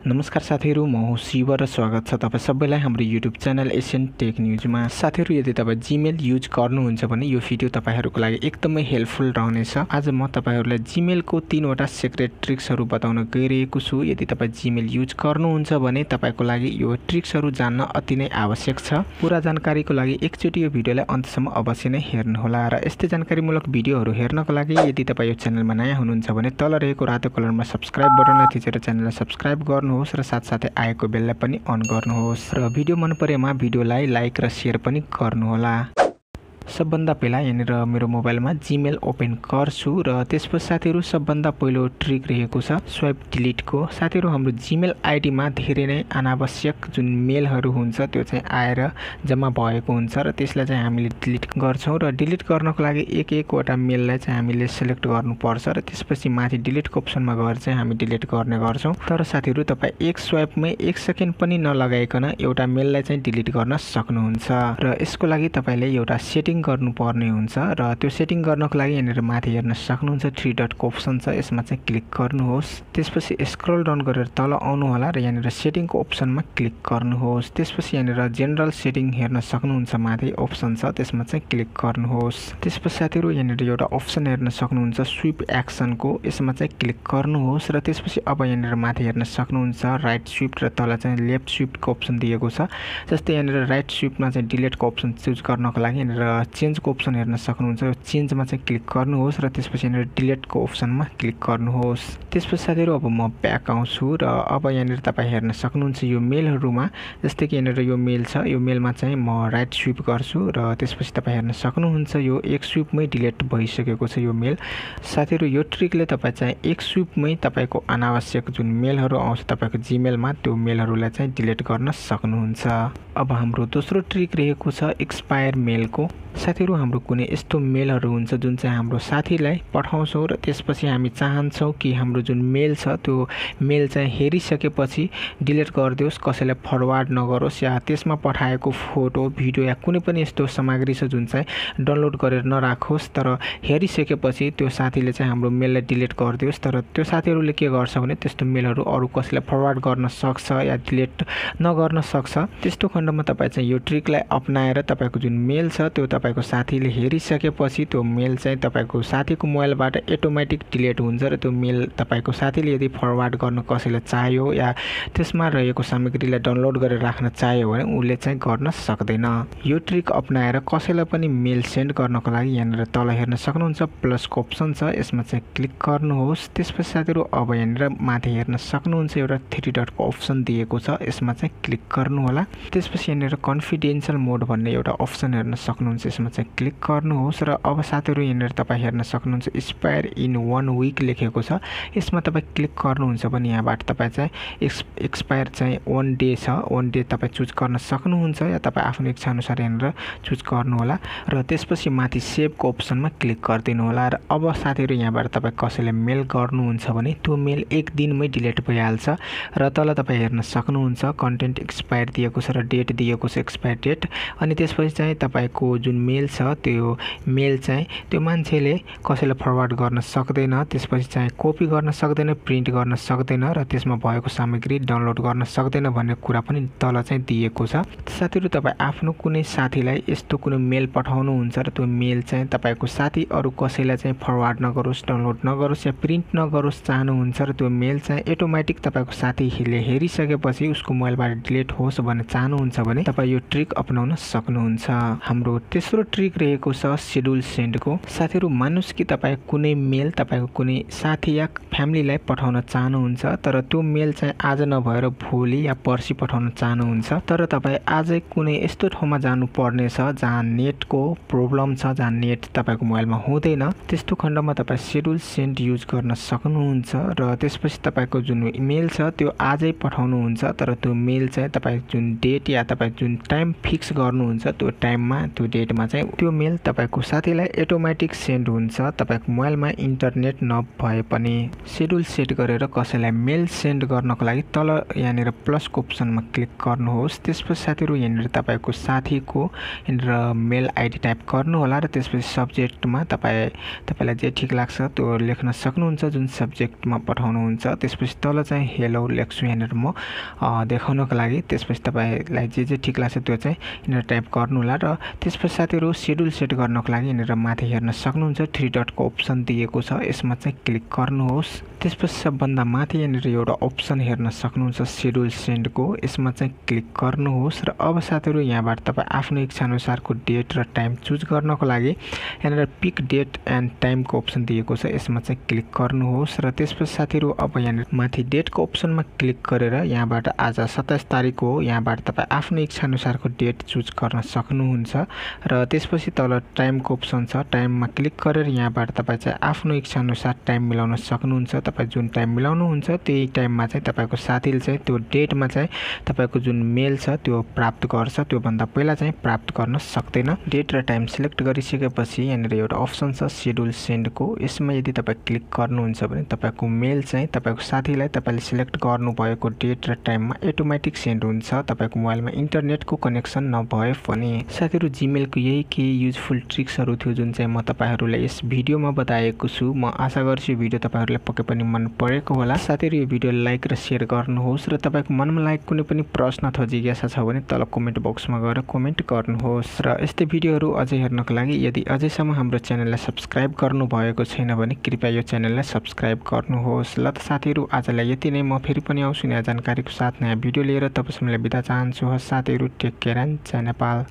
नमस्कार साथीहरु, म हो शिवा र स्वागत छ तपाईं सबैलाई हाम्रो YouTube च्यानल टेक न्यूजमा। साथीहरु, यदि तपाईं जीमेल युज गर्नुहुन्छ भने यो भिडियो तपाईहरुको लागि एकदमै हेल्पफुल रहनेछ। आज म तपाईहरुलाई जीमेलको 3 वटा सिक्रेट ट्रिक्सहरु बताउन गइरहेको छु। यदि तपाई जीमेल युज गर्नुहुन्छ भने तपाईको लागि यो ट्रिक्सहरु जान्न अति नै आवश्यक छ। पूरा जानकारीको लागि एकचोटी यो भिडियोलाई अन्तसम्म अवश्य नै हेर्नुहोला र यस्तै जानकारीमूलक भिडियोहरु हेर्नको लागि यदि तपाई यो च्यानलमा नयाँ हुनुहुन्छ भने तल रहेको रातो कलरमा सब्स्क्राइब बटनलाई थिचेर च्यानललाई सब्स्क्राइब गर्नुहोस् र साथसाथै आएको बेललाई पनि अन गर्नुहोस् र भिडियो मन परेमा भिडियोलाई लाइक र शेयर पनि गर्नुहोला। सबभन्दा पहिला यहाँनिर मेरो मोबाइलमा जीमेल ओपन गर्छु र त्यसपछि साथीहरु सबभन्दा पहिलो ट्रिक रहेको छ स्वाइप डिलिटको। साथीहरु, हाम्रो जीमेल आइडीमा धेरै नै अनावश्यक जुन मेलहरु हुन्छ त्यो चाहिँ आएर जम्मा भएको हुन्छ र त्यसलाई चाहिँ हामीले डिलिट गर्छौं र डिलिट गर्नको लागि एक वटा मेललाई चाहिँ हामीले सिलेक्ट गर्नुपर्छ र त्यसपछि माथि डिलिटको अप्सनमा गएर चाहिँ हामी डिलिट गर्ने गर्छौं। तर साथीहरु, तपाई एक स्वाइपमै 1 सेकेन्ड पनि नलगाइकन एउटा मेललाई चाहिँ डिलिट गर्न सक्नुहुन्छ र यसको लागि तपाईले एउटा सेटिङ गर्नुपर्ने हुन्छ र त्यो सेटिङ गर्नको लागि यहाँनिर माथि हेर्न सक्नुहुन्छ 3 डटको अप्सन छ, यसमा चाहिँ क्लिक गर्नुहोस्। त्यसपछि स्क्रल डाउन गरेर तल आउनु होला र यहाँनिर सेटिङको अप्सनमा क्लिक गर्नुहोस्। त्यसपछि यहाँनिर जनरल सेटिङ हेर्न सक्नुहुन्छ, माथि अप्सन छ त्यसमा चाहिँ क्लिक गर्नुहोस्। त्यसपछि साथीहरु, यहाँनिर एउटा अप्सन हेर्न सक्नुहुन्छ स्विप एक्सनको, यसमा चाहिँ क्लिक गर्नुहोस् र त्यसपछि अब यहाँनिर माथि हेर्न सक्नुहुन्छ राइट स्विप र तल चाहिँ लेफ्ट स्विपको अप्सन दिएको छ। जस्तै यहाँनिर राइट स्विपमा चाहिँ डिलिटको अप्सन चुज गर्नको लागि यहाँनिर चेन्जको अप्सन हेर्न सक्नुहुन्छ, यो चेन्जमा चाहिँ क्लिक गर्नुहोस् र त्यसपछि यहाँनिर डिलिटको अप्सनमा क्लिक गर्नुहोस्। त्यसपछि साथीहरु, अब म ब्याक आउँछु र अब यहाँनिर तपाई हेर्न सक्नुहुन्छ यो मेलहरुमा, जस्तै कि यहाँनिर यो मेल छ, यो मेलमा चाहिँ म राइट स्विप गर्छु र त्यसपछि तपाई हेर्न सक्नुहुन्छ यो एक स्विपमै डिलिट भइसकेको छ यो मेल। साथीहरु, यो ट्रिकले तपाई चाहिँ एक स्विपमै तपाईको अनावश्यक जुन मेलहरु आउँछ तपाईको जीमेलमा त्यो मेलहरुलाई चाहिँ डिलिट गर्न सक्नुहुन्छ। अब हाम्रो दोस्रो ट्रिक रहेको छ एक्सपायर मेलको। साथीहरु, हाम्रो कुनै यस्तो मेलहरु हुन्छ जुन चाहिँ हाम्रो साथीलाई पठाउँछौं र त्यसपछि हामी चाहन्छौं कि हाम्रो जुन मेल छ त्यो मेल चाहिँ हेरिसकेपछि डिलिट गरिदियोस्, कसैलाई फरवार्ड नगरोस् या त्यसमा पठाएको फोटो भिडियो या कुनै पनि यस्तो सामग्री छ जुन चाहिँ डाउनलोड गरेर नराखोस्, तर हेरिसकेपछि त्यो साथीले चाहिँ हाम्रो मेललाई डिलिट गरिदियोस्। तर त्यो साथीहरुले के गर्छ भने त्यस्तो मेलहरु अरु कसैलाई फरवार्ड गर्न सक्छ या डिलिट नगर्न सक्छ। त्यस्तो खण्डमा तपाई चाहिँ यो ट्रिकलाई अपनाएर तपाईको जुन मेल छ त्यो तपाईको साथीले हेरिसकेपछि त्यो मेल चाहिँ तपाईको साथीको मोबाइलबाट अटोमेटिक डिलिट हुन्छ र त्यो मेल तपाईको साथीले यदि फरवार्ड गर्न कसैलाई चाह्यो या त्यसमा रहेको सामग्रीलाई डाउनलोड गरेर राख्न चाह्यो भने उले चाहिँ गर्न सक्दैन। यो ट्रिक अपनाएर कसैलाई पनि मेल सेन्ड गर्नको लागि यहाँनिर तल हेर्न सक्नुहुन्छ प्लसको अप्सन छ, यसमा चाहिँ क्लिक गर्नुहोस्। त्यसपछि साथीहरु, अब यहाँनिर माथि हेर्न सक्नुहुन्छ एउटा 3 डटको अप्सन दिएको छ, यसमा चाहिँ क्लिक गर्नु होला। त्यसपछि यहाँनिर कन्फिडेन्शियल मोड भन्ने एउटा अप्सन हेर्न सक्नुहुन्छ, यसमा चाहिँ क्लिक गर्नुहोस् र अब साथीहरु यहाँनिर तपाई हेर्न सक्नुहुन्छ एक्सपायर इन 1 वीक लेखेको छ, यसमा तपाई क्लिक गर्नुहुन्छ भने यहाँबाट तपाई चाहिँ एक्सपायर चाहिँ 1 डे छ, 1 डे तपाई चुज गर्न सक्नुहुन्छ या तपाई आफ्नो इच्छा अनुसार यहाँनिर चुज गर्नु होला र त्यसपछि माथि सेभको अप्सनमा क्लिक गरिदिनु होला। र अब साथीहरु यहाँबाट तपाई कसैलाई मेल गर्नुहुन्छ भने त्यो मेल एक दिनमै डिलिट भइहाल्छ र तल तपाई हेर्न सक्नुहुन्छ कन्टेन्ट एक्सपायर दिएको छ र डेट दिएको छ एक्सपायर डेट। अनि त्यसपछि चाहिँ तपाईको जुन मेल छ त्यो मेल चाहिँ त्यो मान्छेले कसैलाई फरवार्ड गर्न सक्दैन, त्यसपछि चाहिँ कपी गर्न सक्दैन, प्रिन्ट गर्न सक्दैन र त्यसमा भएको सामग्री डाउनलोड गर्न सक्दैन भन्ने कुरा पनि तल चाहिँ दिएको छ। साथीहरु, तपाई आफ्नो कुनै साथीलाई यस्तो कुनै मेल पठाउनुहुन्छ र त्यो मेल चाहिँ तपाईको साथी अरु कसैलाई चाहिँ फरवार्ड नगरोस्, डाउनलोड नगरोस् या प्रिन्ट नगरोस् चाहनुहुन्छ र त्यो मेल चाहिँ अटोमेटिक तपाईको साथीले हेरिसकेपछि उसको मोबाइलबाट डिलिट होस् भन्ने चाहनुहुन्छ भने तपाई यो ट्रिक अपनाउन सक्नुहुन्छ। हाम्रो तेस्रो ट्रिक रहेको छ शेड्युल सेन्डको। साथीहरु, मानुस् कि तपाई कुनै मेल तपाईको कुनै साथी या फ्यामिलीलाई पठाउन चाहनुहुन्छ तर त्यो मेल चाहिँ आज नभएर भोलि या पर्सि पठाउन चाहनुहुन्छ, तर तपाई आजै कुनै यस्तो ठाउँमा जानु पर्ने छ जहाँ नेटको प्रब्लम छ, जहाँ नेट तपाईको मोबाइलमा हुँदैन, त्यस्तो खण्डमा तपाई शेड्युल सेन्ड युज गर्न सक्नुहुन्छ र त्यसपछि तपाईको जुन मेल छ त्यो आजै पठाउनुहुन्छ तर त्यो मेल चाहिँ तपाई जुन डेट या या तपाई जुन टाइम फिक्स गर्नुहुन्छ त्यो टाइममा त्यो डेटमा चाहिँ त्यो मेल तपाईको साथीलाई अटोमेटिक सेन्ड हुन्छ। तपाईको मोबाइलमा इन्टरनेट नभए पनि शेड्युल सेट गरेर कसैलाई मेल सेन्ड गर्नको लागि तल यहाँनिर प्लसको अप्सनमा क्लिक गर्नुहोस्। त्यसपछि साथीहरु यहाँनिर तपाईको साथीको यहाँनिर मेल आइडी टाइप गर्नु होला र त्यसपछि सब्जेक्टमा तपाईलाई जे ठीक लाग्छ त्यो लेख्न सक्नुहुन्छ जुन सब्जेक्टमा पठाउनुहुन्छ। त्यसपछि तल चाहिँ हेलो लेख्छु यहाँनिर म देखाउनको लागि। त्यसपछि तपाईलाई जे ठीक लाग्छ त्यो चाहिँ यहाँनिर टाइप गर्नु होला र त्यसपछि साथीहरु शेड्युल सेट गर्नको लागि यहाँनिर माथि हेर्न सक्नुहुन्छ 3 डटको अप्सन दिएको छ, यसमा चाहिँ क्लिक गर्नुहोस्। त्यसपछि सबभन्दा माथि यहाँनिर एउटा अप्सन हेर्न सक्नुहुन्छ शेड्युल सेन्डको, यसमा चाहिँ क्लिक गर्नुहोस् र अब साथीहरु यहाँबाट तपाई आफ्नो इच्छा अनुसारको डेट र टाइम चुज गर्नको लागि यहाँनिर पिक डेट एन्ड टाइमको अप्सन दिएको छ, यसमा चाहिँ क्लिक गर्नुहोस् र त्यसपछि साथीहरु अब यहाँनिर माथि डेटको अप्सनमा क्लिक गरेर यहाँबाट आज 27 तारिक हो, यहाँबाट तपाई आफ्नो इच्छा अनुसारको डेट चुज गर्न सक्नुहुन्छ र त्यसपछि तल टाइमको अप्सन छ, टाइममा क्लिक गरेर यहाँबाट तपाई चाहिँ आफ्नो इच्छा अनुसार टाइम मिलाउन सक्नुहुन्छ। तपाई जुन टाइम मिलाउनुहुन्छ त्यही टाइममा चाहिँ तपाईको साथीले चाहिँ त्यो डेटमा चाहिँ तपाईको जुन मेल छ त्यो प्राप्त गर्छ, त्यो भन्दा पहिला चाहिँ प्राप्त गर्न सक्दैन। डेट र टाइम सिलेक्ट गरिसकेपछि यहाँनिर एउटा अप्सन छ शेड्युल सेन्डको, यसमा यदि तपाई क्लिक गर्नुहुन्छ भने तपाईको मेल चाहिँ तपाईको साथीलाई तपाईले सिलेक्ट गर्नुभएको डेट र टाइममा अटोमेटिक सेन्ड हुन्छ तपाईको मोबाइलमा इन्टरनेटको कनेक्सन नभए पनि। साथीहरु जीमेलको यही केही युजफुल ट्रिक्सहरु थियो जुन चाहिँ म तपाईहरुलाई यस भिडियोमा बताएको छु। म आशा गर्छु यो भिडियो तपाईहरुलाई पक्कै पनि मन परेको होला। साथीहरु यो भिडियोलाई लाइक र शेयर गर्नुहोस् र तपाईको मनमा लागेको कुनै पनि प्रश्न अथवा जिज्ञासा छ भने तल कमेन्ट बक्समा गएर कमेन्ट गर्नुहोस् र यस्तै भिडियोहरु अझै हेर्नको लागि यदि अझैसम्म हाम्रो च्यानललाई सब्स्क्राइब गर्नु भएको छैन भने कृपया यो च्यानललाई सब्स्क्राइब गर्नुहोस्। ल त साथीहरु आजलाई यति नै, म फेरि पनि आउँछु नयाँ जानकारीको साथ नयाँ भिडियो लिएर। तबसम्मलाई बिदा चाहन्छु। साथीहरु टेक केयर एन्ड जय नेपाल।